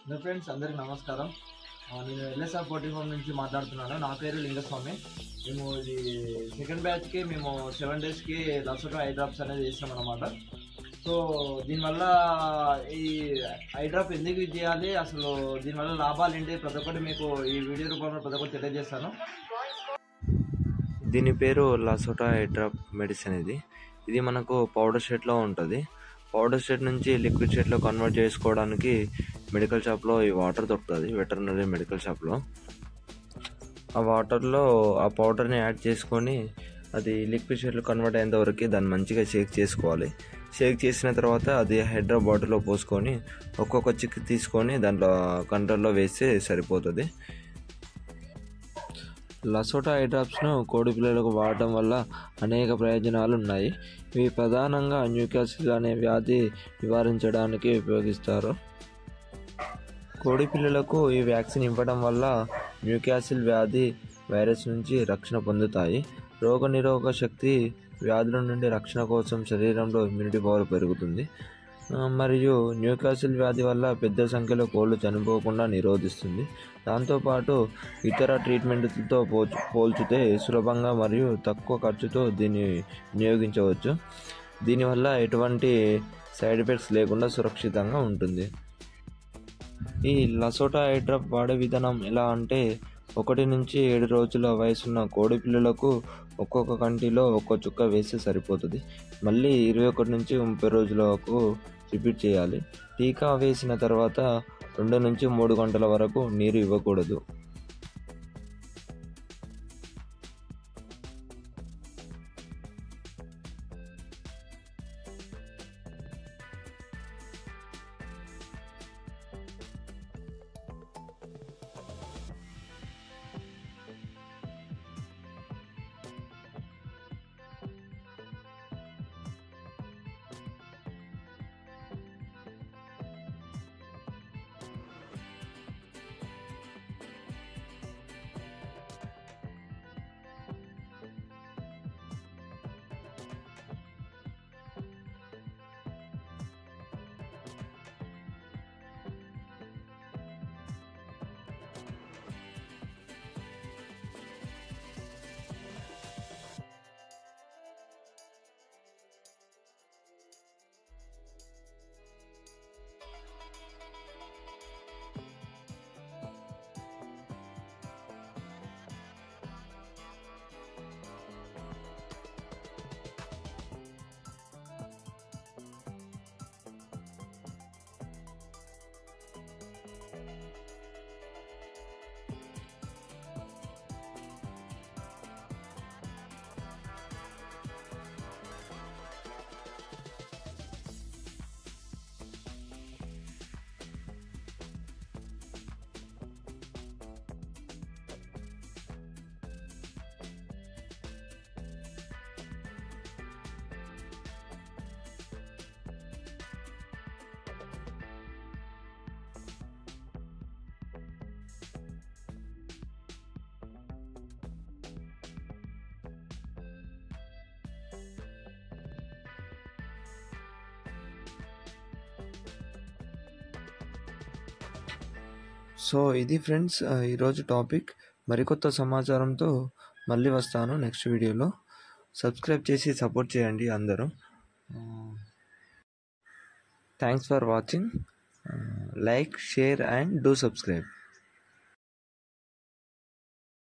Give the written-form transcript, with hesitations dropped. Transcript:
Hello friends, అందరికీ నమస్కారం. నేను ఎల్ఎస్ఆర్ పోటీ ఫామ్ నుంచి మాట్లాడుతున్నాను. నా పేరు లింగస్వామి. మేము ఇది సెకండ్ బ్యాచ్కి మేము 7 డేస్కి లసోటా ఐ డ్రాప్స్ అనేది చేస్తామన్నమాట. సో దీనివల్ల ఈ ఐ డ్రాప్ ఎందుకు చేయాలి, అసలు దీనివల్ల లాభాలు ఏంటి, ప్రతి ఒక్కటి మీకు ఈ వీడియో రూపంలో ప్రతి ఒక్కటి తెలియజేస్తాను. దీని పేరు లసోటా ఐ డ్రాప్ మెడిసిన్. ఇది మనకు పౌడర్ షేట్లో ఉంటుంది. పౌడర్ షేట్ నుంచి లిక్విడ్ షేట్లో కన్వర్ట్ చేసుకోవడానికి మెడికల్ షాప్లో ఈ వాటర్ దొరుకుతుంది, వెటర్నరీ మెడికల్ షాప్లో. ఆ వాటర్లో ఆ పౌడర్ని యాడ్ చేసుకొని అది లిక్విడ్ షేట్లో కన్వర్ట్ అయ్యేంత వరకు దాన్ని మంచిగా షేక్ చేసుకోవాలి. షేక్ చేసిన తర్వాత అది హైడ్రా బాటిల్లో పోసుకొని ఒక్కొక్క చిక్కు తీసుకొని దాంట్లో కంట్రోల్లో వేస్తే సరిపోతుంది. లసోటా ఐ డ్రాప్స్ను కోడి పిల్లలకు వాడటం వల్ల అనేక ప్రయోజనాలు ఉన్నాయి. ఇవి ప్రధానంగా న్యూకాసిల్ అనే వ్యాధి నివారించడానికి ఉపయోగిస్తారు. కోడి పిల్లలకు ఈ వ్యాక్సిన్ ఇవ్వడం వల్ల న్యూకాసిల్ వ్యాధి వైరస్ నుంచి రక్షణ పొందుతాయి. రోగనిరోధక శక్తి, వ్యాధుల నుండి రక్షణ కోసం శరీరంలో ఇమ్యూనిటీ పవర్ పెరుగుతుంది. మరియు న్యూకాసిల్ వ్యాధి వల్ల పెద్ద సంఖ్యలో కోళ్ళు చనిపోకుండా నిరోధిస్తుంది. దాంతోపాటు ఇతర ట్రీట్మెంట్లతో పోల్చితే సులభంగా మరియు తక్కువ ఖర్చుతో దీన్ని వినియోగించవచ్చు. దీనివల్ల ఎటువంటి సైడ్ ఎఫెక్ట్స్ లేకుండా సురక్షితంగా ఉంటుంది. ఈ లసోటా ఐ డ్రాప్ వాడే విధానం ఎలా అంటే, 1 నుంచి 7 రోజుల వయసున్న కోడి పిల్లలకు ఒక్కొక్క కంటిలో ఒక్కో చుక్క వేస్తే సరిపోతుంది. మళ్ళీ 21 నుంచి 30 రోజులకు రిపీట్ చేయాలి. టీకా వేసిన తర్వాత 2 నుంచి 3 గంటల వరకు నీరు ఇవ్వకూడదు. సో ఇది ఫ్రెండ్స్ ఈరోజు టాపిక్. మరికొత్త సమాచారంతో మళ్ళీ వస్తాను నెక్స్ట్ వీడియోలో. సబ్స్క్రైబ్ చేసి సపోర్ట్ చేయండి అందరూ. Thanks for watching. Like, share and do subscribe.